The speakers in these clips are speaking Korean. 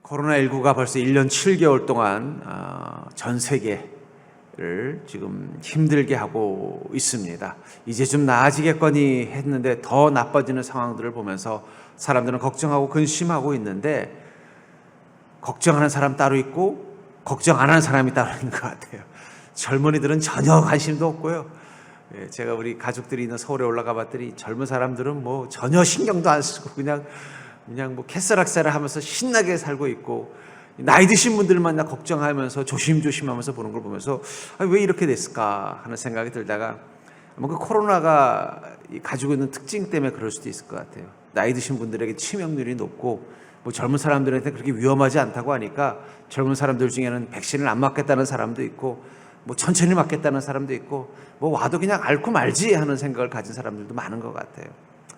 코로나19가 벌써 1년 7개월 동안 전 세계를 지금 힘들게 하고 있습니다. 이제 좀 나아지겠거니 했는데 더 나빠지는 상황들을 보면서 사람들은 걱정하고 근심하고 있는데, 걱정하는 사람 따로 있고 걱정 안 하는 사람이 따로 있는 것 같아요. 젊은이들은 전혀 관심도 없고요. 제가 우리 가족들이 있는 서울에 올라가 봤더니 젊은 사람들은 뭐 전혀 신경도 안 쓰고 그냥 뭐 캐스락사를 하면서 신나게 살고 있고, 나이 드신 분들만 걱정하면서 조심조심하면서 보는 걸 보면서 왜 이렇게 됐을까 하는 생각이 들다가, 그 코로나가 가지고 있는 특징 때문에 그럴 수도 있을 것 같아요. 나이 드신 분들에게 치명률이 높고 뭐 젊은 사람들한테 그렇게 위험하지 않다고 하니까 젊은 사람들 중에는 백신을 안 맞겠다는 사람도 있고, 뭐 천천히 맞겠다는 사람도 있고, 뭐 와도 그냥 앓고 말지 하는 생각을 가진 사람들도 많은 것 같아요.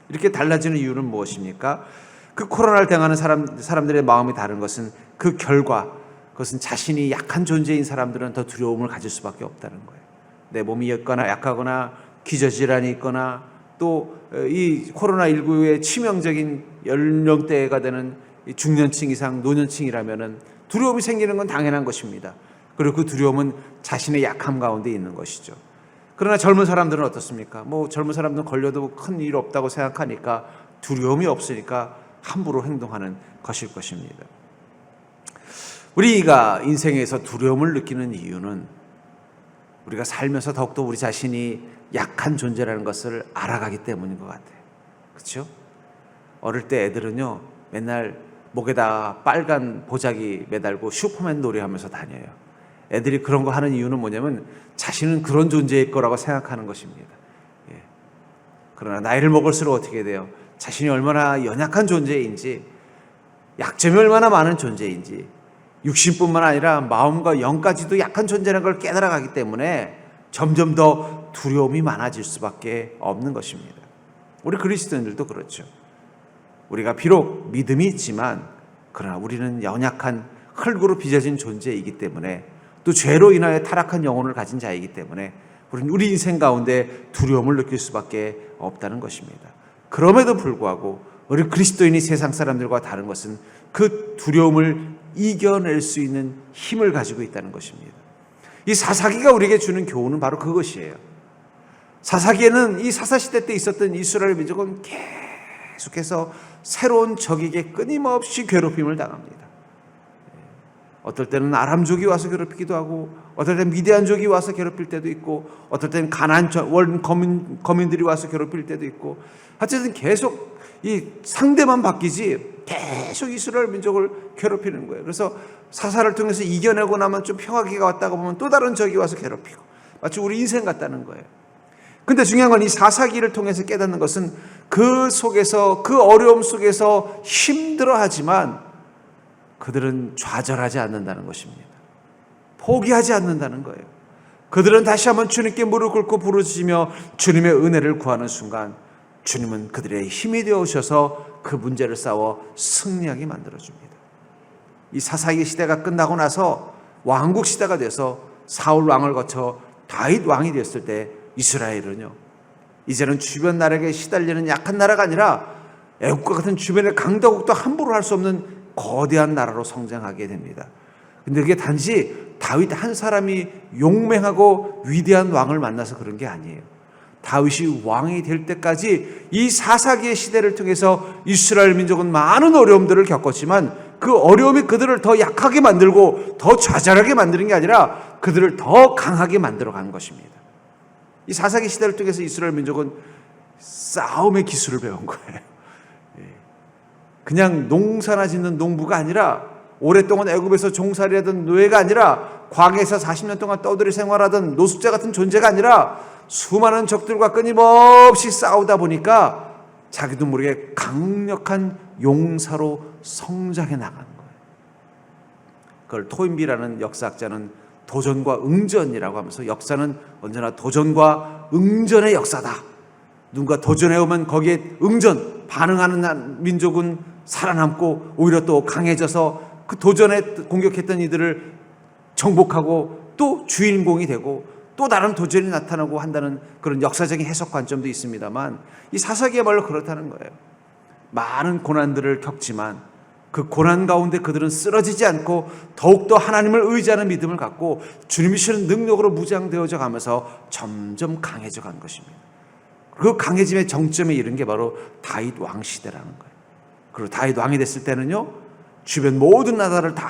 이렇게 달라지는 이유는 무엇입니까? 그 코로나를 당하는 사람들의 마음이 다른 것은 그 결과, 그것은 자신이 약한 존재인 사람들은 더 두려움을 가질 수밖에 없다는 거예요. 내 몸이 약하거나 기저질환이 있거나 또 이 코로나19의 치명적인 연령대가 되는 중년층 이상 노년층이라면 두려움이 생기는 건 당연한 것입니다. 그리고 그 두려움은 자신의 약함 가운데 있는 것이죠. 그러나 젊은 사람들은 어떻습니까? 뭐 젊은 사람들은 걸려도 큰 일 없다고 생각하니까, 두려움이 없으니까 함부로 행동하는 것일 것입니다. 우리가 인생에서 두려움을 느끼는 이유는 우리가 살면서 더욱더 우리 자신이 약한 존재라는 것을 알아가기 때문인 것 같아요. 그렇죠? 어릴 때 애들은요, 맨날 목에다 빨간 보자기 매달고 슈퍼맨 놀이하면서 다녀요. 애들이 그런 거 하는 이유는 뭐냐면 자신은 그런 존재일 거라고 생각하는 것입니다. 그러나 나이를 먹을수록 어떻게 돼요? 자신이 얼마나 연약한 존재인지, 약점이 얼마나 많은 존재인지, 육신뿐만 아니라 마음과 영까지도 약한 존재라는 걸 깨달아가기 때문에 점점 더 두려움이 많아질 수밖에 없는 것입니다. 우리 그리스도인들도 그렇죠. 우리가 비록 믿음이 있지만 그러나 우리는 연약한 흙으로 빚어진 존재이기 때문에, 또 죄로 인하여 타락한 영혼을 가진 자이기 때문에 우리는 우리 인생 가운데 두려움을 느낄 수밖에 없다는 것입니다. 그럼에도 불구하고 우리 그리스도인이 세상 사람들과 다른 것은 그 두려움을 이겨낼 수 있는 힘을 가지고 있다는 것입니다. 이 사사기가 우리에게 주는 교훈은 바로 그것이에요. 사사기에는 이 사사시대 때 있었던 이스라엘 민족은 계속해서 새로운 적에게 끊임없이 괴롭힘을 당합니다. 어떨 때는 아람족이 와서 괴롭히기도 하고, 어떨 때는 미디안족이 와서 괴롭힐 때도 있고, 어떨 때는 가나안 원 거민들이 와서 괴롭힐 때도 있고, 어쨌든 계속 이 상대만 바뀌지 계속 이스라엘 민족을 괴롭히는 거예요. 그래서 사사를 통해서 이겨내고 나면 좀 평화기가 왔다가 보면 또 다른 적이 와서 괴롭히고, 마치 우리 인생 같다는 거예요. 근데 중요한 건 이 사사기를 통해서 깨닫는 것은 그 속에서, 그 어려움 속에서 힘들어하지만 그들은 좌절하지 않는다는 것입니다. 포기하지 않는다는 거예요. 그들은 다시 한번 주님께 무릎 꿇고 부르짖으며 주님의 은혜를 구하는 순간 주님은 그들의 힘이 되어오셔서 그 문제를 싸워 승리하게 만들어줍니다. 이 사사기 시대가 끝나고 나서 왕국 시대가 돼서 사울 왕을 거쳐 다윗 왕이 됐을 때 이스라엘은요, 이제는 주변 나라에게 시달리는 약한 나라가 아니라 애국과 같은 주변의 강대국도 함부로 할 수 없는 거대한 나라로 성장하게 됩니다. 근데 그게 단지 다윗 한 사람이 용맹하고 위대한 왕을 만나서 그런 게 아니에요. 다윗이 왕이 될 때까지 이 사사기의 시대를 통해서 이스라엘 민족은 많은 어려움들을 겪었지만 그 어려움이 그들을 더 약하게 만들고 더 좌절하게 만드는 게 아니라 그들을 더 강하게 만들어가는 것입니다. 이 사사기 시대를 통해서 이스라엘 민족은 싸움의 기술을 배운 거예요. 그냥 농사나 짓는 농부가 아니라, 오랫동안 애굽에서 종살이 하던 노예가 아니라, 광야에서 40년 동안 떠들이 생활하던 노숙자 같은 존재가 아니라 수많은 적들과 끊임없이 싸우다 보니까 자기도 모르게 강력한 용사로 성장해 나가는 거예요. 그걸 토인비라는 역사학자는 도전과 응전이라고 하면서, 역사는 언제나 도전과 응전의 역사다. 누군가 도전해오면 거기에 응전, 반응하는 민족은 살아남고 오히려 또 강해져서 그 도전에 공격했던 이들을 정복하고 또 주인공이 되고 또 다른 도전이 나타나고 한다는 그런 역사적인 해석 관점도 있습니다만, 이 사사기야말로 그렇다는 거예요. 많은 고난들을 겪지만 그 고난 가운데 그들은 쓰러지지 않고 더욱더 하나님을 의지하는 믿음을 갖고 주님이 주시는 능력으로 무장되어져 가면서 점점 강해져 간 것입니다. 그 강해짐의 정점에 이른 게 바로 다윗 왕 시대라는 거예요. 그리고 다윗 왕이 됐을 때는요, 주변 모든 나라를 다,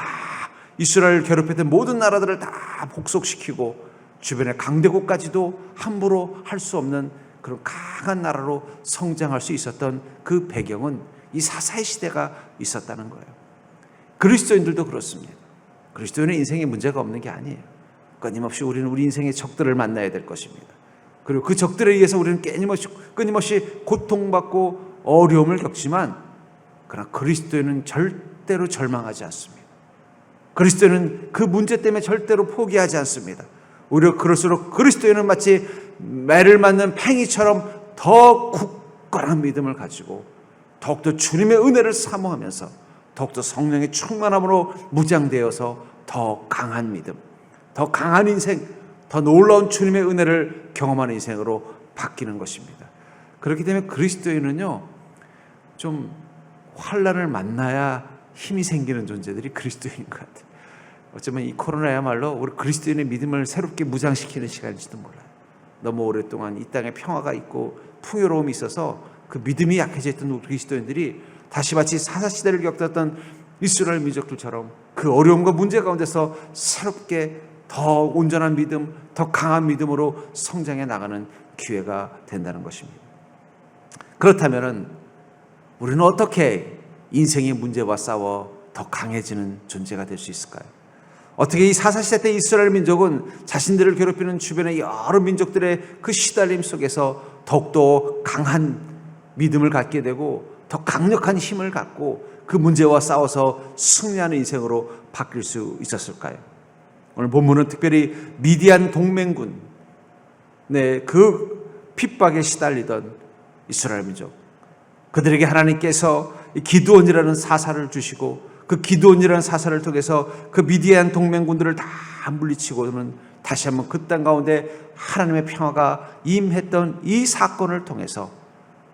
이스라엘을 괴롭혔던 모든 나라들을 다 복속시키고 주변의 강대국까지도 함부로 할 수 없는 그런 강한 나라로 성장할 수 있었던 그 배경은 이 사사의 시대가 있었다는 거예요. 그리스도인들도 그렇습니다. 그리스도인의 인생에 문제가 없는 게 아니에요. 끊임없이 우리는 우리 인생의 적들을 만나야 될 것입니다. 그리고 그 적들에 의해서 우리는 끊임없이 고통받고 어려움을 겪지만, 그러나 그리스도인은 절대로 절망하지 않습니다. 그리스도인은 그 문제 때문에 절대로 포기하지 않습니다. 오히려 그럴수록 그리스도인은 마치 매를 맞는 팽이처럼 더 굳건한 믿음을 가지고 더욱더 주님의 은혜를 사모하면서 더욱더 성령의 충만함으로 무장되어서 더 강한 믿음, 더 강한 인생, 더 놀라운 주님의 은혜를 경험하는 인생으로 바뀌는 것입니다. 그렇기 때문에 그리스도인은요, 좀 환난을 만나야 힘이 생기는 존재들이 그리스도인인 것 같아요. 어쩌면 이 코로나야말로 우리 그리스도인의 믿음을 새롭게 무장시키는 시간일지도 몰라요. 너무 오랫동안 이 땅에 평화가 있고 풍요로움이 있어서 그 믿음이 약해져 있던 우리 그리스도인들이 다시 마치 사사시대를 겪었던 이스라엘 민족들처럼 그 어려움과 문제 가운데서 새롭게 더 온전한 믿음, 더 강한 믿음으로 성장해 나가는 기회가 된다는 것입니다. 그렇다면 우리는 어떻게 인생의 문제와 싸워 더 강해지는 존재가 될 수 있을까요? 어떻게 이 사사시대 때 이스라엘 민족은 자신들을 괴롭히는 주변의 여러 민족들의 그 시달림 속에서 더욱더 강한 믿음을 갖게 되고 더 강력한 힘을 갖고 그 문제와 싸워서 승리하는 인생으로 바뀔 수 있었을까요? 오늘 본문은 특별히 미디안 동맹군, 그 핍박에 시달리던 이스라엘 민족, 그들에게 하나님께서 기드온이라는 사사를 주시고 그 기드온이라는 사사를 통해서 그 미디안 동맹군들을 다 물리치고는 다시 한번 그 땅 가운데 하나님의 평화가 임했던 이 사건을 통해서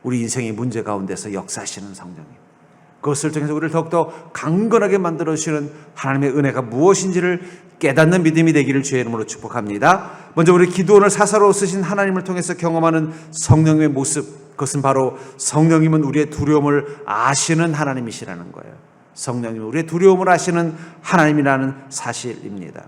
우리 인생의 문제 가운데서 역사하시는 성령님, 그것을 통해서 우리를 더욱더 강건하게 만들어주시는 하나님의 은혜가 무엇인지를 깨닫는 믿음이 되기를 주의 이름으로 축복합니다. 먼저 우리 기드온을 사사로 쓰신 하나님을 통해서 경험하는 성령님의 모습, 그것은 바로 성령님은 우리의 두려움을 아시는 하나님이시라는 거예요. 성령님은 우리의 두려움을 아시는 하나님이라는 사실입니다.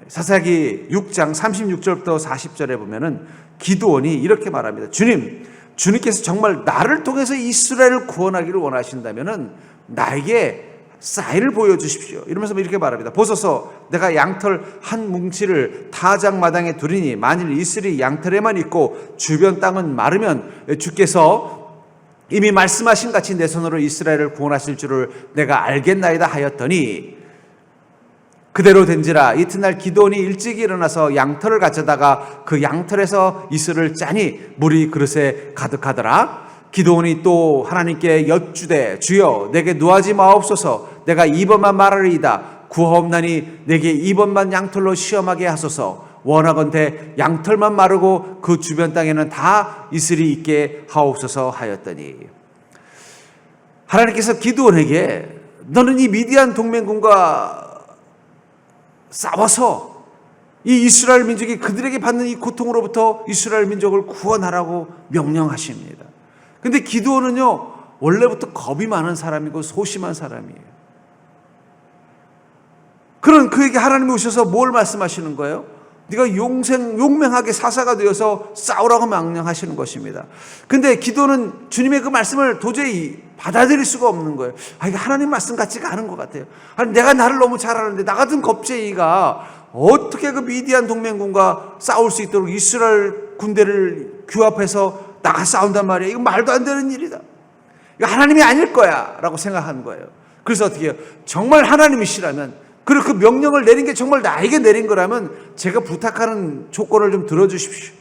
사사기 6장 36절부터 40절에 보면은 기드온이 이렇게 말합니다. 주님께서 정말 나를 통해서 이스라엘을 구원하기를 원하신다면은 나에게 사인을 보여주십시오. 이러면서 이렇게 말합니다. 보소서, 내가 양털 한 뭉치를 타작마당에 두리니 만일 이슬이 양털에만 있고 주변 땅은 마르면 주께서 이미 말씀하신 같이 내 손으로 이스라엘을 구원하실 줄을 내가 알겠나이다 하였더니 그대로 된지라. 이튿날 기드온이 일찍 일어나서 양털을 가져다가 그 양털에서 이슬을 짜니 물이 그릇에 가득하더라. 기드온이 또 하나님께 여쭈되 주여 내게 노하지 마옵소서. 내가 2번만 말하리이다. 구하옵나니 내게 2번만 양털로 시험하게 하소서. 원하건대 양털만 마르고 그 주변 땅에는 다 이슬이 있게 하옵소서 하였더니, 하나님께서 기드온에게 너는 이 미디안 동맹군과 싸워서 이 이스라엘 민족이 그들에게 받는 이 고통으로부터 이스라엘 민족을 구원하라고 명령하십니다. 근데 기드온은요, 원래부터 겁이 많은 사람이고 소심한 사람이에요. 그런 그에게 하나님이 오셔서 뭘 말씀하시는 거예요? 네가 용맹하게 사사가 되어서 싸우라고 명령하시는 것입니다. 근데 기도는 주님의 그 말씀을 도저히 받아들일 수가 없는 거예요. 이게 하나님 말씀 같지가 않은 것 같아요. 아니, 내가 나를 너무 잘 아는데 나 같은 겁쟁이가 어떻게 그 미디안 동맹군과 싸울 수 있도록 이스라엘 군대를 규합해서 나가 싸운단 말이야. 이거 말도 안 되는 일이다. 이거 하나님이 아닐 거야 라고 생각한 거예요. 그래서 어떻게 해요? 정말 하나님이시라면, 그리고 그 명령을 내린 게 정말 나에게 내린 거라면 제가 부탁하는 조건을 좀 들어주십시오.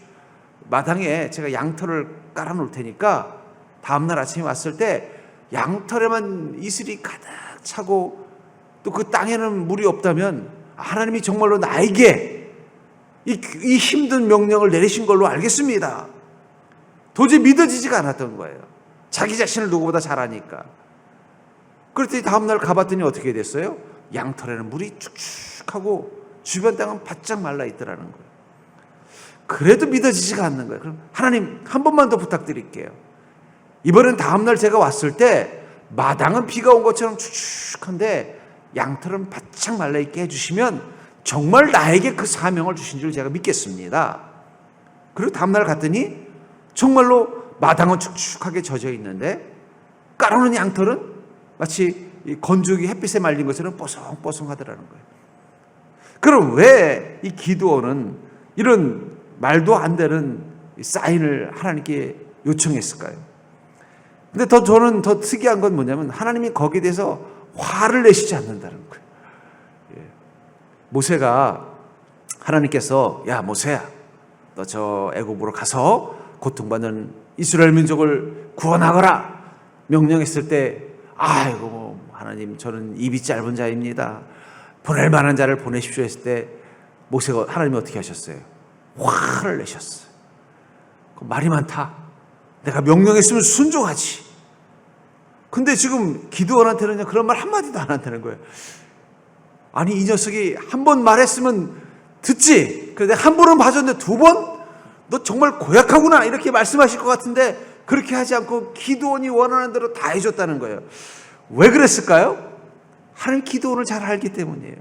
마당에 제가 양털을 깔아놓을 테니까 다음날 아침에 왔을 때 양털에만 이슬이 가득 차고 또 그 땅에는 물이 없다면 하나님이 정말로 나에게 이 힘든 명령을 내리신 걸로 알겠습니다. 도저히 믿어지지가 않았던 거예요. 자기 자신을 누구보다 잘 아니까. 그랬더니 다음날 가봤더니 어떻게 됐어요? 양털에는 물이 축축하고 주변 땅은 바짝 말라 있더라는 거예요. 그래도 믿어지지가 않는 거예요. 그럼 하나님 한 번만 더 부탁드릴게요. 이번엔 다음날 제가 왔을 때 마당은 비가 온 것처럼 축축한데 양털은 바짝 말라있게 해주시면 정말 나에게 그 사명을 주신 줄 제가 믿겠습니다. 그리고 다음날 갔더니 정말로 마당은 축축하게 젖어 있는데 깔아놓은 양털은 마치 건조기 햇빛에 말린 것처럼 뽀송뽀송하더라는 거예요. 그럼 왜 이 기드온은 이런 말도 안 되는 사인을 하나님께 요청했을까요? 근데 저는 더 특이한 건 뭐냐면 하나님이 거기에 대해서 화를 내시지 않는다는 거예요. 모세가 하나님께서 야 모세야 너 저 애굽으로 가서 고통받는 이스라엘 민족을 구원하거라 명령했을 때 아이고 하나님 저는 입이 짧은 자입니다. 보낼 만한 자를 보내십시오 했을 때 모세가 하나님이 어떻게 하셨어요? 화를 내셨어요. 말이 많다. 내가 명령했으면 순종하지. 근데 지금 기드온한테는 그런 말 한마디도 안 한다는 거예요. 아니 이 녀석이 한 번 말했으면 듣지. 그런데 한 번은 봐줬는데 두 번? 너 정말 고약하구나 이렇게 말씀하실 것 같은데 그렇게 하지 않고 기드온이 원하는 대로 다 해줬다는 거예요. 왜 그랬을까요? 하나님 기드온을 잘 알기 때문이에요.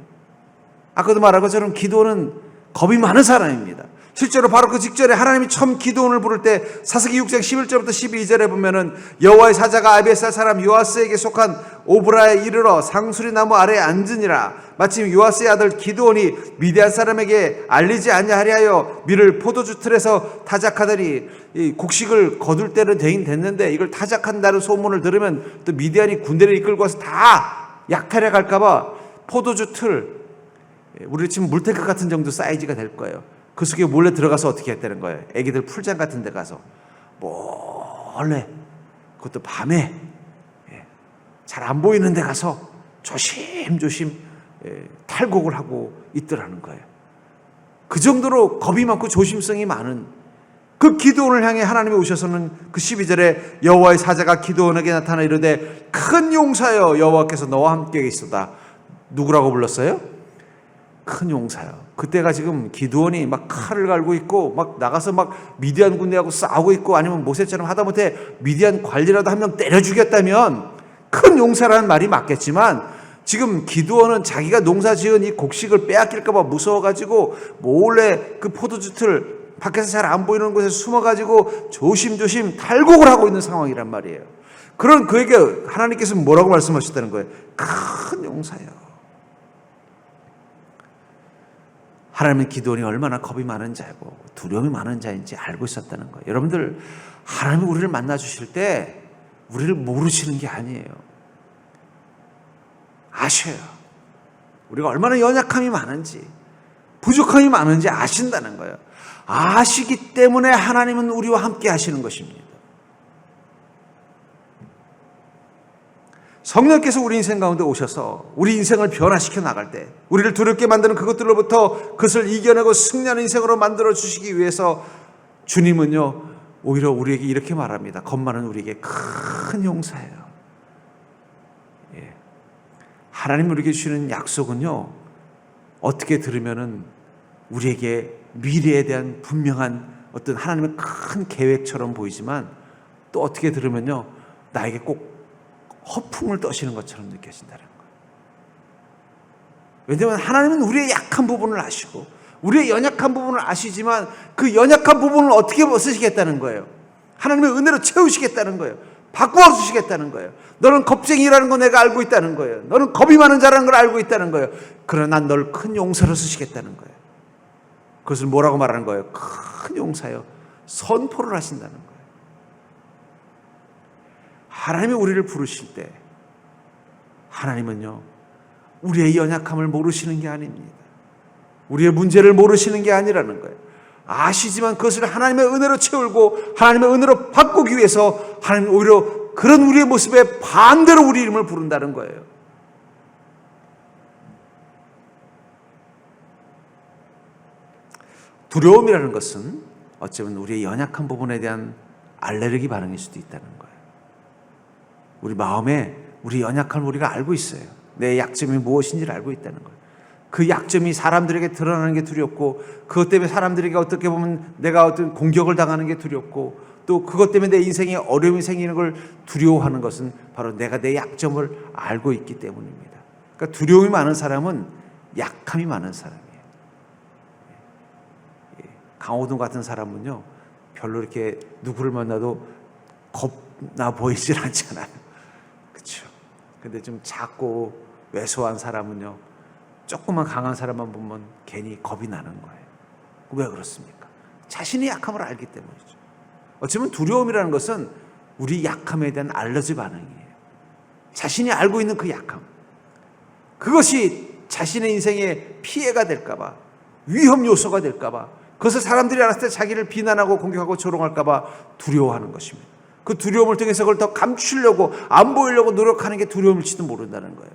아까도 말한 것처럼 기드온은 겁이 많은 사람입니다. 실제로 바로 그 직전에 하나님이 처음 기드온을 부를 때 사사기 6장 11절부터 12절에 보면은 여호와의 사자가 아비에살 사람 요아스에게 속한 오브라에 이르러 상수리 나무 아래에 앉으니라. 마침 요아스의 아들 기드온이 미디안 사람에게 알리지 아니하려 하여 밀을 포도주 틀에서 타작하더니 이 곡식을 거둘 때는 되긴 됐는데 이걸 타작한다는 소문을 들으면 또 미디안이 군대를 이끌고 와서 다 약탈해 갈까봐 포도주 틀, 우리 지금 물탱크 같은 정도 사이즈가 될 거예요. 그 속에 몰래 들어가서 어떻게 했다는 거예요? 애기들 풀장 같은 데 가서 몰래, 그것도 밤에 잘 안 보이는 데 가서 조심조심 탈곡을 하고 있더라는 거예요. 그 정도로 겁이 많고 조심성이 많은 그 기드온을 향해 하나님이 오셔서는 그 12절에 여호와의 사자가 기드온에게 나타나 이르되 큰 용사여 여호와께서 너와 함께 계시도다. 누구라고 불렀어요? 큰 용사요. 그때가 지금 기드온이 막 칼을 갈고 있고 막 나가서 막 미디안 군대하고 싸우고 있고 아니면 모세처럼 하다못해 미디안 관리라도 한 명 때려 죽였다면 큰 용사라는 말이 맞겠지만 지금 기드온은 자기가 농사 지은 이 곡식을 빼앗길까 봐 무서워가지고 몰래 그 포도주 틀 밖에서 잘 안 보이는 곳에 숨어가지고 조심조심 탈곡을 하고 있는 상황이란 말이에요. 그런 그에게 하나님께서 뭐라고 말씀하셨다는 거예요? 큰 용사요. 하나님은 기드온이 얼마나 겁이 많은 자고 두려움이 많은 자인지 알고 있었다는 거예요. 여러분들 하나님이 우리를 만나 주실 때 우리를 모르시는 게 아니에요. 아셔요. 우리가 얼마나 연약함이 많은지 부족함이 많은지 아신다는 거예요. 아시기 때문에 하나님은 우리와 함께 하시는 것입니다. 성령께서 우리 인생 가운데 오셔서 우리 인생을 변화시켜 나갈 때 우리를 두렵게 만드는 그것들로부터 그것을 이겨내고 승리하는 인생으로 만들어 주시기 위해서 주님은요 오히려 우리에게 이렇게 말합니다. 겁 많은 우리에게 큰 용사예요. 하나님 우리에게 주시는 약속은요 어떻게 들으면은 우리에게 미래에 대한 분명한 어떤 하나님의 큰 계획처럼 보이지만 또 어떻게 들으면요 나에게 꼭 허풍을 떠시는 것처럼 느껴진다는 거예요. 왜냐하면 하나님은 우리의 약한 부분을 아시고 우리의 연약한 부분을 아시지만 그 연약한 부분을 어떻게 쓰시겠다는 거예요. 하나님의 은혜로 채우시겠다는 거예요. 바꾸어 주시겠다는 거예요. 너는 겁쟁이라는 거 내가 알고 있다는 거예요. 너는 겁이 많은 자라는 걸 알고 있다는 거예요. 그러나 난 널 큰 용사로 쓰시겠다는 거예요. 그것을 뭐라고 말하는 거예요? 큰 용사요. 선포를 하신다는 거예요. 하나님이 우리를 부르실 때 하나님은요 우리의 연약함을 모르시는 게 아닙니다. 우리의 문제를 모르시는 게 아니라는 거예요. 아시지만 그것을 하나님의 은혜로 채우고 하나님의 은혜로 바꾸기 위해서 하나님 오히려 그런 우리의 모습에 반대로 우리 이름을 부른다는 거예요. 두려움이라는 것은 어쩌면 우리의 연약한 부분에 대한 알레르기 반응일 수도 있다는 거예요. 우리 마음에 우리 연약함을 우리가 알고 있어요. 내 약점이 무엇인지를 알고 있다는 거예요. 그 약점이 사람들에게 드러나는 게 두렵고, 그것 때문에 사람들에게 어떻게 보면 내가 어떤 공격을 당하는 게 두렵고, 또 그것 때문에 내 인생에 어려움이 생기는 걸 두려워하는 것은 바로 내가 내 약점을 알고 있기 때문입니다. 그러니까 두려움이 많은 사람은 약함이 많은 사람이에요. 강호동 같은 사람은요, 별로 이렇게 누구를 만나도 겁나 보이질 않잖아요. 그렇죠? 근데 좀 작고 왜소한 사람은요, 조금만 강한 사람만 보면 괜히 겁이 나는 거예요. 왜 그렇습니까? 자신의 약함을 알기 때문이죠. 어쩌면 두려움이라는 것은 우리 약함에 대한 알러지 반응이에요. 자신이 알고 있는 그 약함, 그것이 자신의 인생에 피해가 될까봐, 위험 요소가 될까봐, 그것을 사람들이 알았을 때 자기를 비난하고 공격하고 조롱할까봐 두려워하는 것입니다. 그 두려움을 통해서 그걸 더 감추려고, 안 보이려고 노력하는 게 두려움일지도 모른다는 거예요.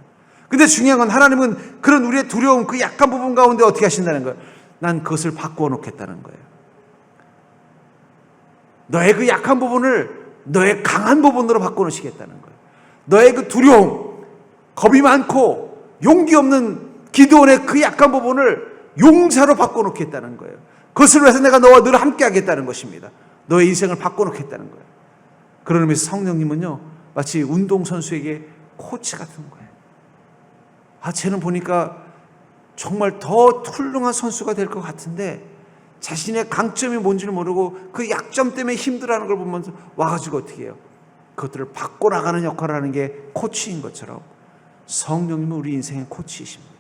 근데 중요한 건 하나님은 그런 우리의 두려움, 그 약한 부분 가운데 어떻게 하신다는 거예요? 난 그것을 바꾸어 놓겠다는 거예요. 너의 그 약한 부분을 너의 강한 부분으로 바꾸어 놓으시겠다는 거예요. 너의 그 두려움, 겁이 많고 용기 없는 기드온의 그 약한 부분을 용사로 바꾸어 놓겠다는 거예요. 그것을 위해서 내가 너와 늘 함께 하겠다는 것입니다. 너의 인생을 바꾸어 놓겠다는 거예요. 그런 의미에서 성령님은요, 마치 운동선수에게 코치 같은 거예요. 쟤는 보니까 정말 더 훌륭한 선수가 될 것 같은데 자신의 강점이 뭔지를 모르고 그 약점 때문에 힘들어하는 걸 보면서 와가지고 어떻게 해요? 그것들을 바꿔나가는 역할을 하는 게 코치인 것처럼 성령님은 우리 인생의 코치이십니다.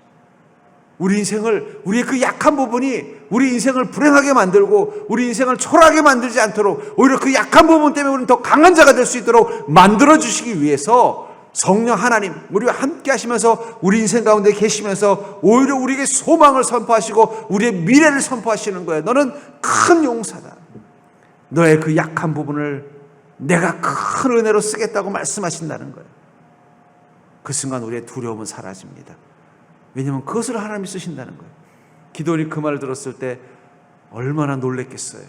우리 인생을, 우리의 그 약한 부분이 우리 인생을 불행하게 만들고 우리 인생을 초라하게 만들지 않도록, 오히려 그 약한 부분 때문에 우리는 더 강한 자가 될 수 있도록 만들어주시기 위해서 성령 하나님, 우리와 함께 하시면서 우리 인생 가운데 계시면서 오히려 우리에게 소망을 선포하시고 우리의 미래를 선포하시는 거예요. 너는 큰 용사다. 너의 그 약한 부분을 내가 큰 은혜로 쓰겠다고 말씀하신다는 거예요. 그 순간 우리의 두려움은 사라집니다. 왜냐하면 그것을 하나님이 쓰신다는 거예요. 기도원이 그 말을 들었을 때 얼마나 놀랬겠어요.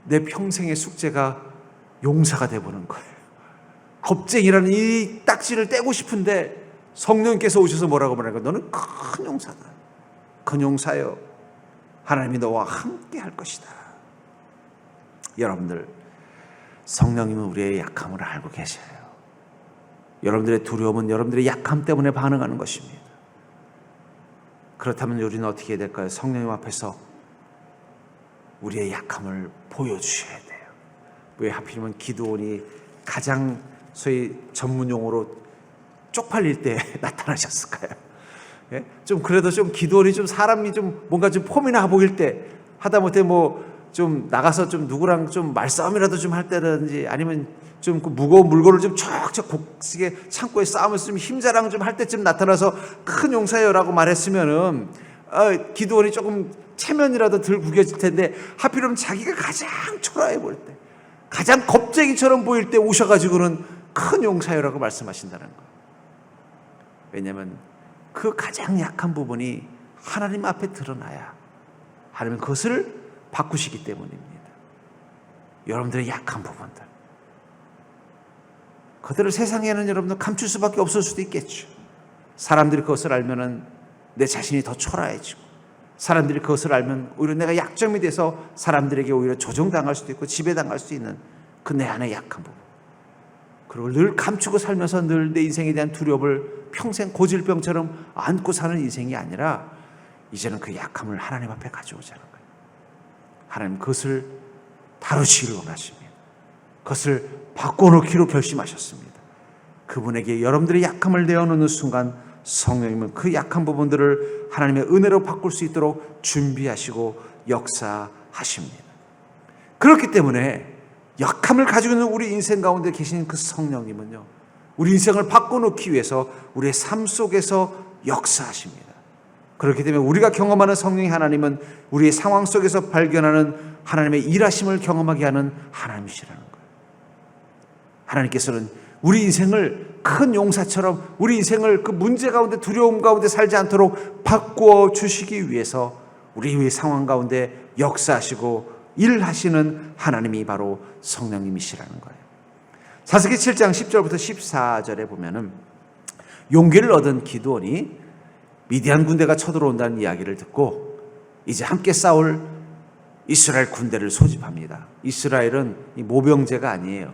내 평생의 숙제가 용사가 되어보는 거예요. 겁쟁이라는 이 딱지를 떼고 싶은데 성령께서 오셔서 뭐라고 말하는 거예요? 너는 큰 용사다. 큰 용사여, 하나님이 너와 함께 할 것이다. 여러분들, 성령님은 우리의 약함을 알고 계셔요. 여러분들의 두려움은 여러분들의 약함 때문에 반응하는 것입니다. 그렇다면 우리는 어떻게 해야 될까요? 성령님 앞에서 우리의 약함을 보여주셔야 돼요. 왜 하필이면 기드온이 가장 소위 전문 용어로 쪽팔릴 때 나타나셨을까요? 예? 좀 그래도 좀 기드온이 좀 사람이 좀 뭔가 좀 폼이나 보일 때, 하다못해 뭐 좀 나가서 좀 누구랑 좀 말싸움이라도 좀 할 때라든지, 아니면 좀 그 무거운 물건을 좀 척척 곡식에 창고에 쌓으면서 좀 힘자랑 좀 할 때쯤 나타나서 큰 용사여라고 말했으면은 기드온이 조금 체면이라도 덜 구겨질 텐데, 하필이면 자기가 가장 초라해 보일 때, 가장 겁쟁이처럼 보일 때 오셔가지고는 큰 용사여라고 말씀하신다는 거예요. 왜냐하면 그 가장 약한 부분이 하나님 앞에 드러나야 하나님은 그것을 바꾸시기 때문입니다. 여러분들의 약한 부분들, 그들을 세상에는 여러분들 감출 수밖에 없을 수도 있겠죠. 사람들이 그것을 알면은 내 자신이 더 초라해지고, 사람들이 그것을 알면 오히려 내가 약점이 돼서 사람들에게 오히려 조종당할 수도 있고 지배당할 수 있는 그 내 안의 약한 부분, 그리고 늘 감추고 살면서 늘 내 인생에 대한 두려움을 평생 고질병처럼 안고 사는 인생이 아니라, 이제는 그 약함을 하나님 앞에 가져오자는 거예요. 하나님 그것을 다루시기를 원하십니다. 그것을 바꿔놓기로 결심하셨습니다. 그분에게 여러분들의 약함을 내어놓는 순간 성령님은 그 약한 부분들을 하나님의 은혜로 바꿀 수 있도록 준비하시고 역사하십니다. 그렇기 때문에 약함을 가지고 있는 우리 인생 가운데 계신 그 성령님은요, 우리 인생을 바꿔놓기 위해서 우리의 삶 속에서 역사하십니다. 그렇기 때문에 우리가 경험하는 성령의 하나님은 우리의 상황 속에서 발견하는 하나님의 일하심을 경험하게 하는 하나님이시라는 거예요. 하나님께서는 우리 인생을 큰 용사처럼, 우리 인생을 그 문제 가운데 두려움 가운데 살지 않도록 바꾸어 주시기 위해서 우리의 상황 가운데 역사하시고 일하시는 하나님이 바로 성령님이시라는 거예요. 사사기 7장 10절부터 14절에 보면은 용기를 얻은 기드온이 미디안 군대가 쳐들어온다는 이야기를 듣고 이제 함께 싸울 이스라엘 군대를 소집합니다. 이스라엘은 모병제가 아니에요.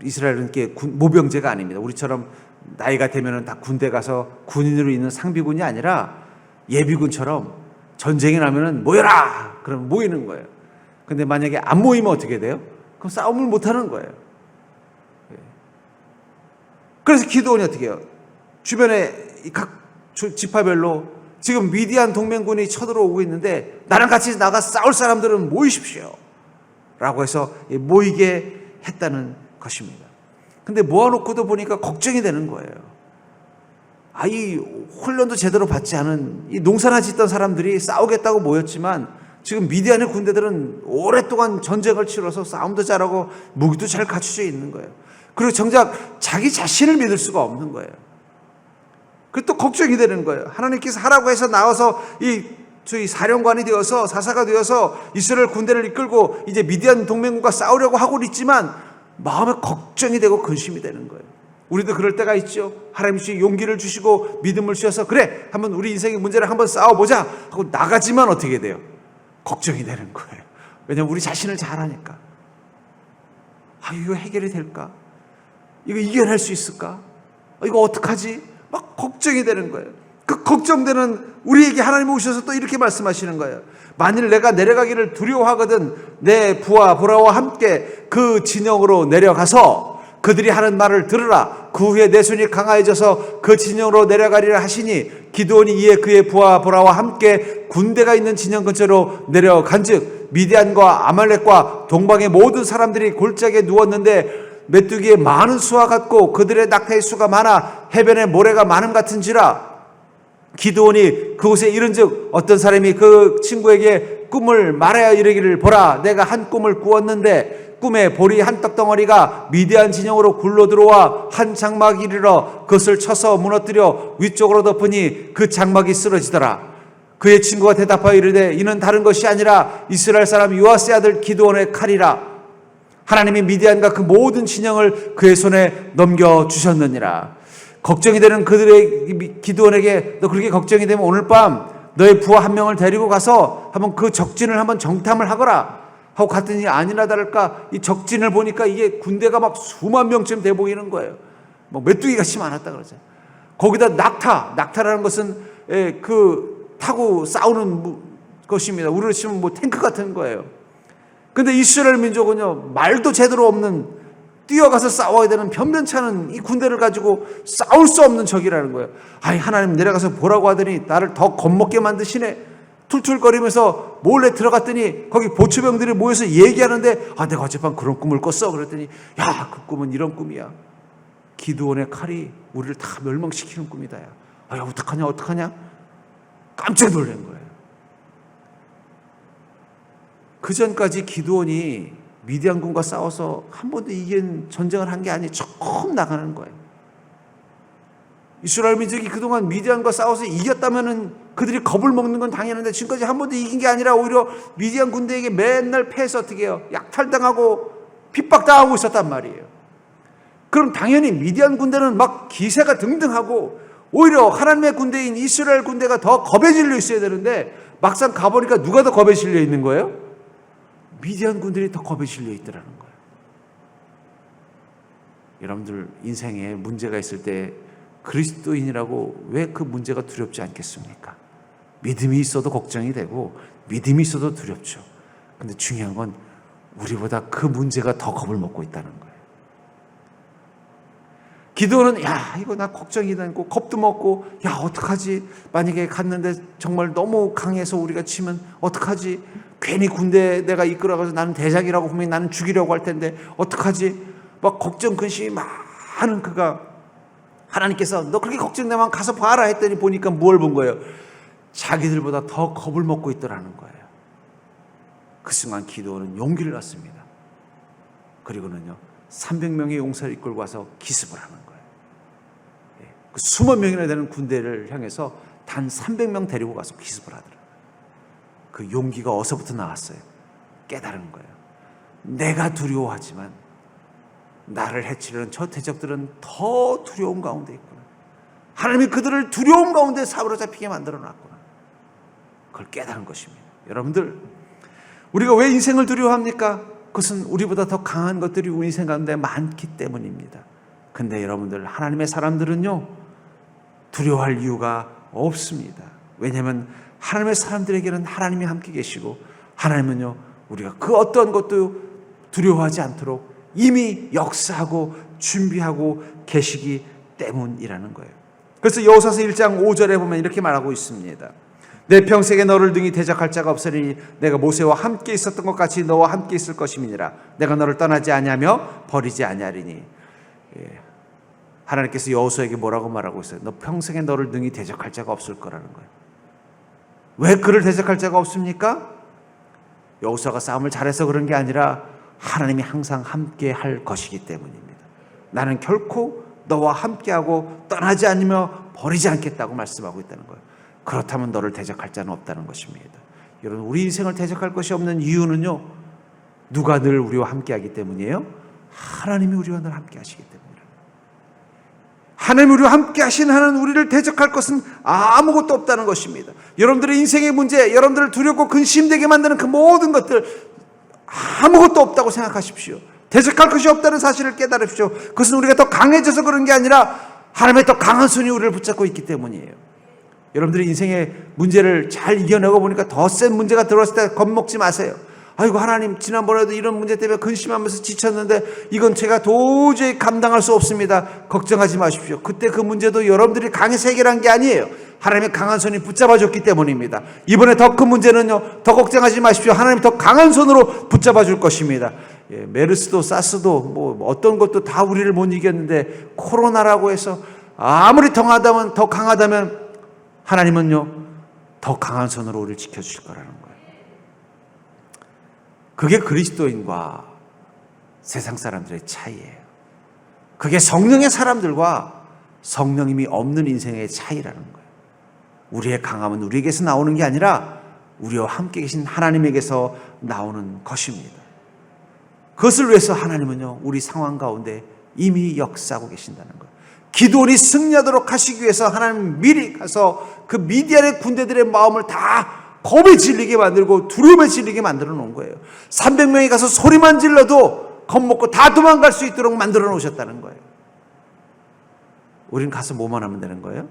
이스라엘은 모병제가 아닙니다. 우리처럼 나이가 되면은 다 군대 가서 군인으로 있는 상비군이 아니라 예비군처럼 전쟁이 나면은 모여라! 그러면 모이는 거예요. 근데 만약에 안 모이면 어떻게 돼요? 그럼 싸움을 못 하는 거예요. 그래서 기드온이 어떻게 해요? 주변에 각 지파별로 지금 미디안 동맹군이 쳐들어오고 있는데 나랑 같이 나가 싸울 사람들은 모이십시오. 라고 해서 모이게 했다는 것입니다. 근데 모아놓고도 보니까 걱정이 되는 거예요. 이 훈련도 제대로 받지 않은 이 농사나 짓던 사람들이 싸우겠다고 모였지만 지금 미디안의 군대들은 오랫동안 전쟁을 치러서 싸움도 잘하고 무기도 잘 갖추져 있는 거예요. 그리고 정작 자기 자신을 믿을 수가 없는 거예요. 그리고 또 걱정이 되는 거예요. 하나님께서 하라고 해서 나와서 저희 사령관이 되어서 사사가 되어서 이스라엘 군대를 이끌고 이제 미디안 동맹군과 싸우려고 하고 있지만 마음에 걱정이 되고 근심이 되는 거예요. 우리도 그럴 때가 있죠. 하나님이 용기를 주시고 믿음을 주셔서 그래 한번 우리 인생의 문제를 한번 싸워보자 하고 나가지만 어떻게 돼요? 걱정이 되는 거예요. 왜냐하면 우리 자신을 잘 아니까. 이거 해결이 될까? 이거 이겨낼 수 있을까? 이거 어떡하지? 막 걱정이 되는 거예요. 그 걱정되는 우리에게 하나님이 오셔서 또 이렇게 말씀하시는 거예요. 만일 내가 내려가기를 두려워하거든 내 부하 보라와 함께 그 진영으로 내려가서 그들이 하는 말을 들으라. 그 후에 내 손이 강하여져서 그 진영으로 내려가리라 하시니 기드온이 이에 그의 부하 보라와 함께 군대가 있는 진영 근처로 내려간즉 미디안과 아말렉과 동방의 모든 사람들이 골짜기에 누웠는데 메뚜기의 많은 수와 같고 그들의 낙타의 수가 많아 해변에 모래가 많음 같은지라. 기드온이 그곳에 이른즉 어떤 사람이 그 친구에게 꿈을 말하여 이르기를 보라 내가 한 꿈을 꾸었는데 꿈에 보리 한 떡덩어리가 미디안 진영으로 굴러 들어와 한 장막이 이르러 그것을 쳐서 무너뜨려 위쪽으로 덮으니 그 장막이 쓰러지더라. 그의 친구가 대답하여 이르되 이는 다른 것이 아니라 이스라엘 사람 요아스의 아들 기드온의 칼이라. 하나님이 미디안과 그 모든 진영을 그의 손에 넘겨주셨느니라. 걱정이 되는 그들의 기드온에게 너 그렇게 걱정이 되면 오늘 밤 너의 부하 한 명을 데리고 가서 한번 그 적진을 한번 정탐을 하거라 하고 갔더니 아니나 다를까 이 적진을 보니까 이게 군대가 막 수만 명쯤 돼 보이는 거예요. 뭐 메뚜기 같이 많았다 그러죠. 거기다 낙타라는 것은 그 타고 싸우는 것입니다. 우리로 치면 뭐 탱크 같은 거예요. 근데 이스라엘 민족은요 말도 제대로 없는 뛰어가서 싸워야 되는 변변찮은 이 군대를 가지고 싸울 수 없는 적이라는 거예요. 하나님 내려가서 보라고 하더니 나를 더 겁먹게 만드시네. 툴툴거리면서 몰래 들어갔더니 거기 보초병들이 모여서 얘기하는데 내가 어젯밤 그런 꿈을 꿨어. 그랬더니 야, 그 꿈은 이런 꿈이야. 기드온의 칼이 우리를 다 멸망시키는 꿈이다. 야, 어떡하냐? 깜짝 놀란 거예요. 그 전까지 기드온이 미디안군과 싸워서 한 번도 이긴 전쟁을 한 게 아니 처음 나가는 거예요. 이스라엘 민족이 그동안 미디안과 싸워서 이겼다면은 그들이 겁을 먹는 건 당연한데 지금까지 한 번도 이긴 게 아니라 오히려 미디안 군대에게 맨날 패해서 어떻게 해요? 약탈당하고 핍박당하고 있었단 말이에요. 그럼 당연히 미디안 군대는 막 기세가 등등하고 오히려 하나님의 군대인 이스라엘 군대가 더 겁에 질려 있어야 되는데 막상 가보니까 누가 더 겁에 질려 있는 거예요? 미디안 군들이 더 겁에 질려 있더라는 거예요. 여러분들 인생에 문제가 있을 때 그리스도인이라고 왜 그 문제가 두렵지 않겠습니까? 믿음이 있어도 걱정이 되고 믿음이 있어도 두렵죠. 근데 중요한 건 우리보다 그 문제가 더 겁을 먹고 있다는 거예요. 기도는 이거 나 걱정이 되고 겁도 먹고 어떡하지? 만약에 갔는데 정말 너무 강해서 우리가 치면 어떡하지? 괜히 군대 내가 이끌어가서 나는 대장이라고 분명히 나는 죽이려고 할 텐데 어떡하지? 막 걱정 근심이 많은 그가 하나님께서 너 그렇게 걱정되면 가서 봐라 했더니 보니까 뭘 본 거예요? 자기들보다 더 겁을 먹고 있더라는 거예요. 그 순간 기도는 용기를 얻습니다. 그리고는요 300명의 용사를 이끌고 와서 기습을 하는 거예요. 그 수만 명이나 되는 군대를 향해서 단 300명 데리고 가서 기습을 하더라고요. 그 용기가 어디서부터 나왔어요? 깨달은 거예요. 내가 두려워하지만 나를 해치려는 저 대적들은 더 두려움 가운데 있구나. 하나님이 그들을 두려움 가운데 사로잡히게 만들어 놨구나. 그걸 깨달은 것입니다. 여러분들, 우리가 왜 인생을 두려워합니까? 그것은 우리보다 더 강한 것들이 우리 인생 가운데 많기 때문입니다. 근데 여러분들, 하나님의 사람들은요, 두려워할 이유가 없습니다. 왜냐하면 하나님의 사람들에게는 하나님이 함께 계시고, 하나님은요, 우리가 그 어떤 것도 두려워하지 않도록 이미 역사하고 준비하고 계시기 때문이라는 거예요. 그래서 여호수아서 1장 5절에 보면 이렇게 말하고 있습니다. 내 평생에 너를 등이 대적할 자가 없으니 내가 모세와 함께 있었던 것 같이 너와 함께 있을 것임이니라. 내가 너를 떠나지 아니하며 버리지 아니하리니. 하나님께서 여호수아에게 뭐라고 말하고 있어요? 너 평생에 너를 등이 대적할 자가 없을 거라는 거예요. 왜 그를 대적할 자가 없습니까? 여호수아가 싸움을 잘해서 그런 게 아니라 하나님이 항상 함께 할 것이기 때문입니다. 나는 결코 너와 함께하고 떠나지 않으며 버리지 않겠다고 말씀하고 있다는 거예요. 그렇다면 너를 대적할 자는 없다는 것입니다. 여러분, 우리 인생을 대적할 것이 없는 이유는요, 누가 늘 우리와 함께하기 때문이에요? 하나님이 우리와 늘 함께하시기 때문이에요. 하나님이 우리와 함께하신 하나님, 우리를 대적할 것은 아무것도 없다는 것입니다. 여러분들의 인생의 문제, 여러분들을 두렵고 근심되게 만드는 그 모든 것들 아무것도 없다고 생각하십시오. 대적할 것이 없다는 사실을 깨달으십시오. 그것은 우리가 더 강해져서 그런 게 아니라 하나님의 더 강한 손이 우리를 붙잡고 있기 때문이에요. 여러분들의 인생의 문제를 잘 이겨내고 보니까 더 센 문제가 들어왔을 때 겁먹지 마세요. 아이고, 하나님, 지난번에도 이런 문제 때문에 근심하면서 지쳤는데 이건 제가 도저히 감당할 수 없습니다. 걱정하지 마십시오. 그때 그 문제도 여러분들이 강해서 해결한 게 아니에요. 하나님의 강한 손이 붙잡아줬기 때문입니다. 이번에 더 큰 문제는요, 더 걱정하지 마십시오. 하나님 더 강한 손으로 붙잡아줄 것입니다. 메르스도 사스도 뭐 어떤 것도 다 우리를 못 이겼는데 코로나라고 해서 아무리 더 강하다면 하나님은요, 더 강한 손으로 우리를 지켜주실 거라는 거예요. 그게 그리스도인과 세상 사람들의 차이예요. 그게 성령의 사람들과 성령님이 없는 인생의 차이라는 거예요. 우리의 강함은 우리에게서 나오는 게 아니라 우리와 함께 계신 하나님에게서 나오는 것입니다. 그것을 위해서 하나님은요, 우리 상황 가운데 이미 역사하고 계신다는 거예요. 기드온이 승리하도록 하시기 위해서 하나님 미리 가서 그 미디안의 군대들의 마음을 다 겁에 질리게 만들고 두려움에 질리게 만들어 놓은 거예요. 300명이 가서 소리만 질러도 겁먹고 다 도망갈 수 있도록 만들어 놓으셨다는 거예요. 우린 가서 뭐만 하면 되는 거예요?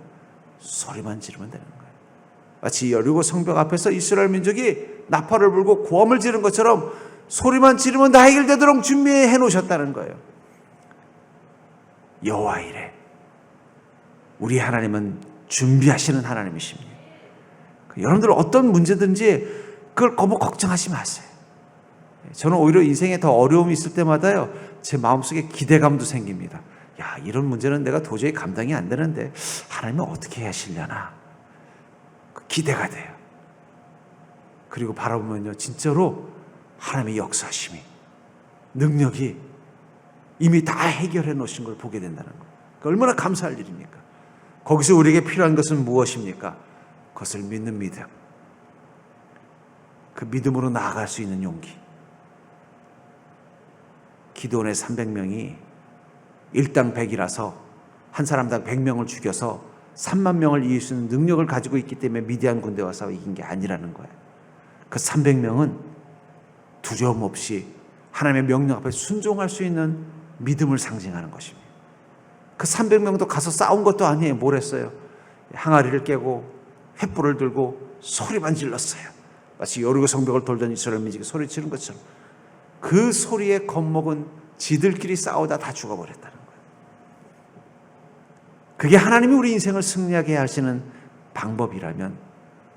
소리만 지르면 되는 거예요. 마치 여리고 성벽 앞에서 이스라엘 민족이 나팔을 불고 고함을 지른 것처럼 소리만 지르면 다 해결되도록 준비해 놓으셨다는 거예요. 여호와 이래. 우리 하나님은 준비하시는 하나님이십니다. 여러분들 어떤 문제든지 그걸 너무 걱정하지 마세요. 저는 오히려 인생에 더 어려움이 있을 때마다요, 제 마음속에 기대감도 생깁니다. 야, 이런 문제는 내가 도저히 감당이 안 되는데 하나님은 어떻게 하시려나, 기대가 돼요. 그리고 바라보면요, 진짜로 하나님의 역사심이, 능력이 이미 다 해결해 놓으신 걸 보게 된다는 거예요. 얼마나 감사할 일입니까? 거기서 우리에게 필요한 것은 무엇입니까? 그것을 믿는 믿음, 그 믿음으로 나아갈 수 있는 용기. 기드온의 300명이 일당백이라서 한 사람당 100명을 죽여서 3만 명을 이길 수 있는 능력을 가지고 있기 때문에 미디안 군대와 싸워 이긴 게 아니라는 거예요. 그 300명은 두려움 없이 하나님의 명령 앞에 순종할 수 있는 믿음을 상징하는 것입니다. 그 300명도 가서 싸운 것도 아니에요. 뭘 했어요? 항아리를 깨고 횃불을 들고 소리만 질렀어요. 마치 여리고 성벽을 돌던 이스라엘 민족이 소리 지른 것처럼. 그 소리에 겁먹은 지들끼리 싸우다 다 죽어버렸다는 거예요. 그게 하나님이 우리 인생을 승리하게 하시는 방법이라면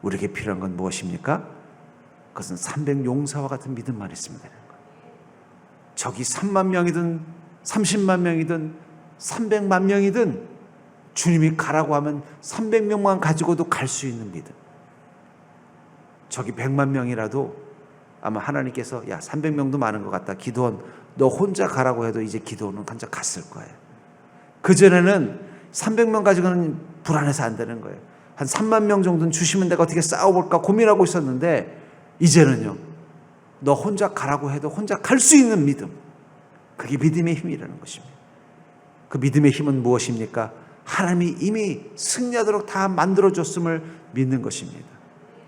우리에게 필요한 건 무엇입니까? 그것은 300용사와 같은 믿음만 있으면 되는 거예요. 적이 3만 명이든 30만 명이든 300만 명이든 주님이 가라고 하면 300명만 가지고도 갈 수 있는 믿음. 적이 100만 명이라도 아마 하나님께서 야, 300명도 많은 것 같다, 기드온 너 혼자 가라고 해도 이제 기드온은 혼자 갔을 거예요. 그전에는 300명 가지고는 불안해서 안 되는 거예요. 한 3만 명 정도는 주시면 내가 어떻게 싸워볼까 고민하고 있었는데 이제는요, 너 혼자 가라고 해도 혼자 갈 수 있는 믿음, 그게 믿음의 힘이라는 것입니다. 그 믿음의 힘은 무엇입니까? 하나님이 이미 승리하도록 다 만들어줬음을 믿는 것입니다.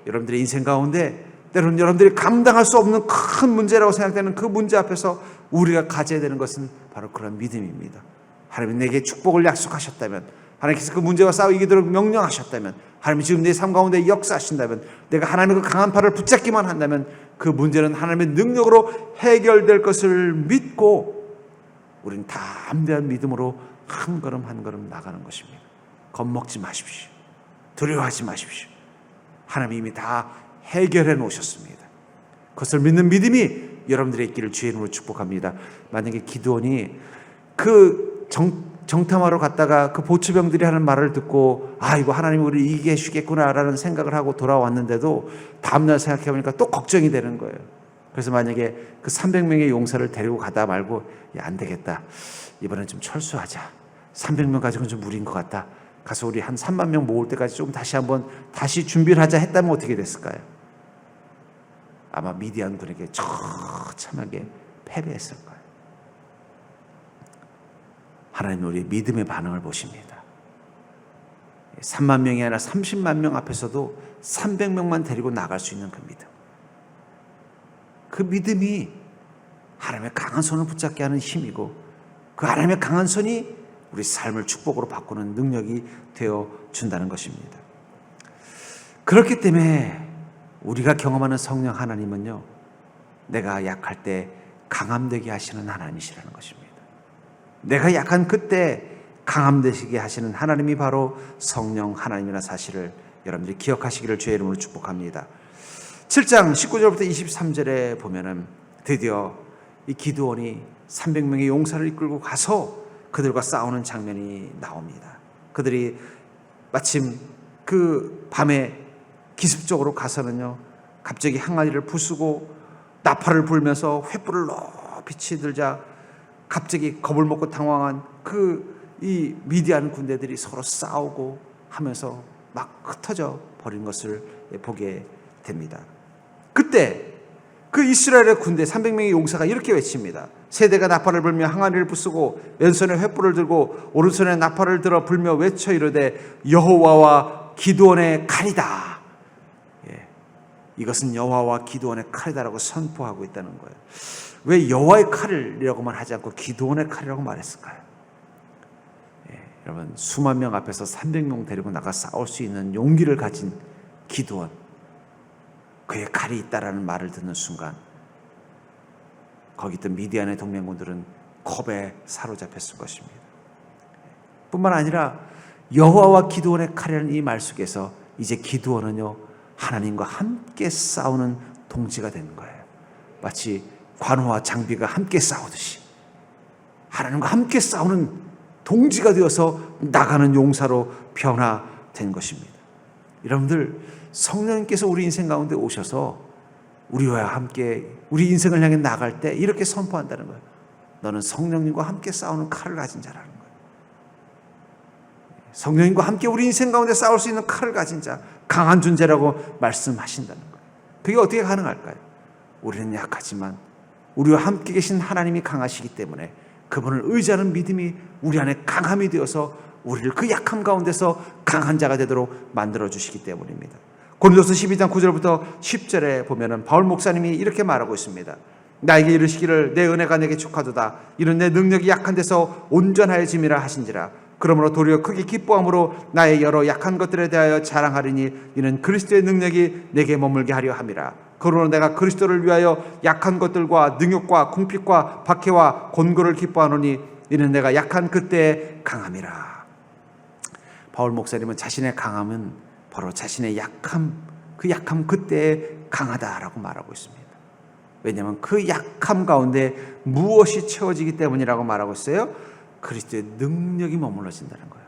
여러분들의 인생 가운데 때로는 여러분들이 감당할 수 없는 큰 문제라고 생각되는 그 문제 앞에서 우리가 가져야 되는 것은 바로 그런 믿음입니다. 하나님이 내게 축복을 약속하셨다면, 하나님께서 그 문제와 싸워 이기도록 명령하셨다면, 하나님이 지금 내 삶 가운데 역사하신다면, 내가 하나님의 그 강한 팔을 붙잡기만 한다면 그 문제는 하나님의 능력으로 해결될 것을 믿고 우리는 담대한 믿음으로 한 걸음 한 걸음 나가는 것입니다. 겁먹지 마십시오. 두려워하지 마십시오. 하나님이 이미 다 해결해 놓으셨습니다. 그것을 믿는 믿음이 여러분들의 있기를 주의 이름으로 축복합니다. 만약에 기드온이 그 정탐하러 갔다가 그 보초병들이 하는 말을 듣고 이거 하나님이 우리를 이기게 해주겠구나라는 생각을 하고 돌아왔는데도 다음날 생각해보니까 또 걱정이 되는 거예요. 그래서 만약에 그 300명의 용사를 데리고 가다 말고 안 되겠다, 이번엔 좀 철수하자, 300명 가지고는 좀 무리인 것 같다, 가서 우리 한 3만 명 모을 때까지 좀 다시 준비를 하자 했다면 어떻게 됐을까요? 아마 미디안 군에게 처참하게 패배했을 거예요. 하나님은 우리의 믿음의 반응을 보십니다. 3만 명이 아니라 30만 명 앞에서도 300명만 데리고 나갈 수 있는 그 믿음. 그 믿음이 하나님의 강한 손을 붙잡게 하는 힘이고, 그 하나님의 강한 손이 우리 삶을 축복으로 바꾸는 능력이 되어 준다는 것입니다. 그렇기 때문에 우리가 경험하는 성령 하나님은요, 내가 약할 때 강함되게 하시는 하나님이시라는 것입니다. 내가 약한 그때 강함되시게 하시는 하나님이 바로 성령 하나님이라는 사실을 여러분들이 기억하시기를 주의 이름으로 축복합니다. 7장 19절부터 23절에 보면은 드디어 이 기드온이 300명의 용사를 이끌고 가서 그들과 싸우는 장면이 나옵니다. 그들이 마침 그 밤에 기습적으로 가서는요, 갑자기 항아리를 부수고 나팔을 불면서 횃불을 높이 치들자 갑자기 겁을 먹고 당황한 이 미디안 군대들이 서로 싸우고 하면서 막 흩어져 버린 것을 보게 됩니다. 그때 그 이스라엘의 군대 300명의 용사가 이렇게 외칩니다. 세대가 나팔을 불며 항아리를 부수고 왼손에 횃불을 들고 오른손에 나팔을 들어 불며 외쳐 이르되 여호와와 기드온의 칼이다. 이것은 여호와와 기드온의 칼이다라고 선포하고 있다는 거예요. 왜 여호와의 칼이라고만 하지 않고 기드온의 칼이라고 말했을까요? 여러분, 수만 명 앞에서 300명 데리고 나가 싸울 수 있는 용기를 가진 기드온, 그의 칼이 있다라는 말을 듣는 순간 거기 있던 미디안의 동맹군들은 겁에 사로잡혔을 것입니다. 뿐만 아니라 여호와와 기드온의 칼이라는 이 말 속에서 이제 기드온은요, 하나님과 함께 싸우는 동지가 되는 거예요. 마치 관우와 장비가 함께 싸우듯이 하나님과 함께 싸우는 동지가 되어서 나가는 용사로 변화된 것입니다. 여러분들, 성령님께서 우리 인생 가운데 오셔서 우리와 함께 우리 인생을 향해 나갈 때 이렇게 선포한다는 거예요. 너는 성령님과 함께 싸우는 칼을 가진 자라는 거예요. 성령님과 함께 우리 인생 가운데 싸울 수 있는 칼을 가진 자, 강한 존재라고 말씀하신다는 거예요. 그게 어떻게 가능할까요? 우리는 약하지만 우리와 함께 계신 하나님이 강하시기 때문에 그분을 의지하는 믿음이 우리 안에 강함이 되어서 우리를 그 약함 가운데서 강한 자가 되도록 만들어주시기 때문입니다. 고린도서 12장 9절부터 10절에 보면은 바울 목사님이 이렇게 말하고 있습니다. 나에게 이르시기를 내 은혜가 내게 족하도다. 이는 내 능력이 약한 데서 온전하여짐이라 하신지라. 그러므로 도리어 크게 기뻐함으로 나의 여러 약한 것들에 대하여 자랑하리니 이는 그리스도의 능력이 내게 머물게 하려 함이라. 그러므로 내가 그리스도를 위하여 약한 것들과 능욕과 궁핍과 박해와 곤고를 기뻐하노니 이는 내가 약한 그때에 강함이라. 바울 목사님은 자신의 강함은 바로 자신의 약함, 그 약함 그때에 강하다라고 말하고 있습니다. 왜냐하면 그 약함 가운데 무엇이 채워지기 때문이라고 말하고 있어요? 그리스도의 능력이 머물러진다는 거예요.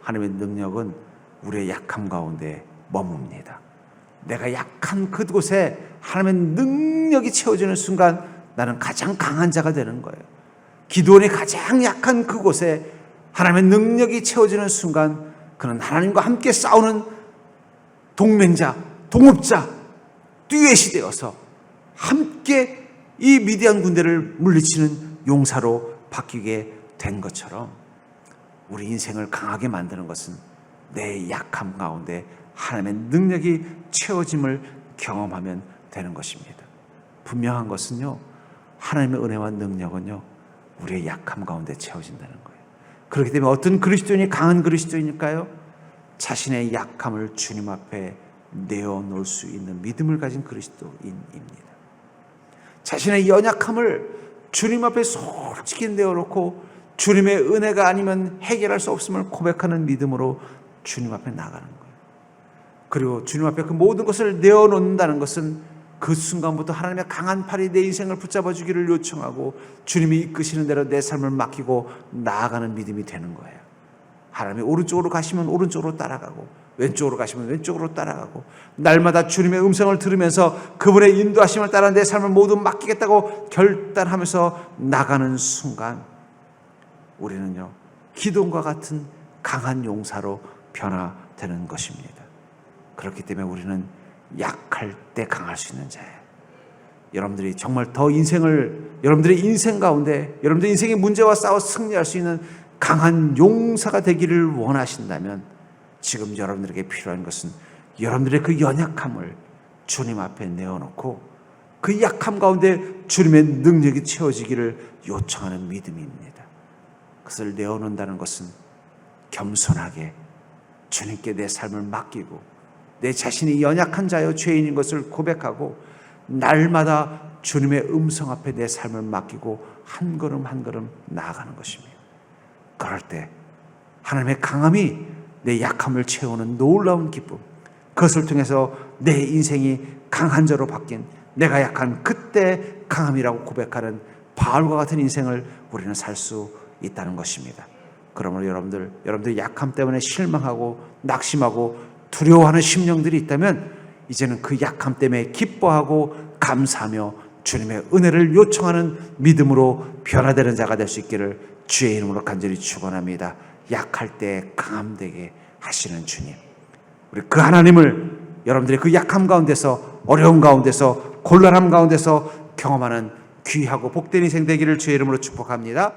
하나님의 능력은 우리의 약함 가운데 머뭅니다. 내가 약한 그곳에 하나님의 능력이 채워지는 순간 나는 가장 강한 자가 되는 거예요. 기드온이 가장 약한 그곳에 하나님의 능력이 채워지는 순간 그는 하나님과 함께 싸우는 동맹자, 동업자, 듀엣이 되어서 함께 이 미디안 군대를 물리치는 용사로 바뀌게 된 것처럼 우리 인생을 강하게 만드는 것은 내 약함 가운데 하나님의 능력이 채워짐을 경험하면 되는 것입니다. 분명한 것은요, 하나님의 은혜와 능력은요, 우리의 약함 가운데 채워진다는 거예요. 그렇기 때문에 어떤 그리스도인이 강한 그리스도인일까요? 자신의 약함을 주님 앞에 내어놓을 수 있는 믿음을 가진 그리스도인입니다. 자신의 연약함을 주님 앞에 솔직히 내어놓고 주님의 은혜가 아니면 해결할 수 없음을 고백하는 믿음으로 주님 앞에 나가는 거예요. 그리고 주님 앞에 그 모든 것을 내어놓는다는 것은 그 순간부터 하나님의 강한 팔이 내 인생을 붙잡아 주기를 요청하고 주님이 이끄시는 대로 내 삶을 맡기고 나아가는 믿음이 되는 거예요. 하나님이 오른쪽으로 가시면 오른쪽으로 따라가고 왼쪽으로 가시면 왼쪽으로 따라가고 날마다 주님의 음성을 들으면서 그분의 인도하심을 따라 내 삶을 모두 맡기겠다고 결단하면서 나가는 순간 우리는요, 기돔과 같은 강한 용사로 변화되는 것입니다. 그렇기 때문에 우리는 약할 때 강할 수 있는 자예요. 여러분들이 정말 더 여러분들의 인생 가운데 여러분들의 인생의 문제와 싸워 승리할 수 있는 강한 용사가 되기를 원하신다면 지금 여러분들에게 필요한 것은 여러분들의 그 연약함을 주님 앞에 내어놓고 그 약함 가운데 주님의 능력이 채워지기를 요청하는 믿음입니다. 그것을 내어놓는다는 것은 겸손하게 주님께 내 삶을 맡기고 내 자신이 연약한 자여 죄인인 것을 고백하고 날마다 주님의 음성 앞에 내 삶을 맡기고 한 걸음 한 걸음 나아가는 것입니다. 그럴 때 하나님의 강함이 내 약함을 채우는 놀라운 기쁨, 그것을 통해서 내 인생이 강한 자로 바뀐 내가 약한 그때 강함이라고 고백하는 바울과 같은 인생을 우리는 살 수 있다는 것입니다. 그러므로 여러분들의 약함 때문에 실망하고 낙심하고 두려워하는 심령들이 있다면 이제는 그 약함 때문에 기뻐하고 감사하며 주님의 은혜를 요청하는 믿음으로 변화되는 자가 될 수 있기를 주의 이름으로 간절히 축원합니다. 약할 때 강함되게 하시는 주님, 우리 그 하나님을 여러분들의 그 약함 가운데서, 어려움 가운데서, 곤란함 가운데서 경험하는 귀하고 복된 인생 되기를 주의 이름으로 축복합니다.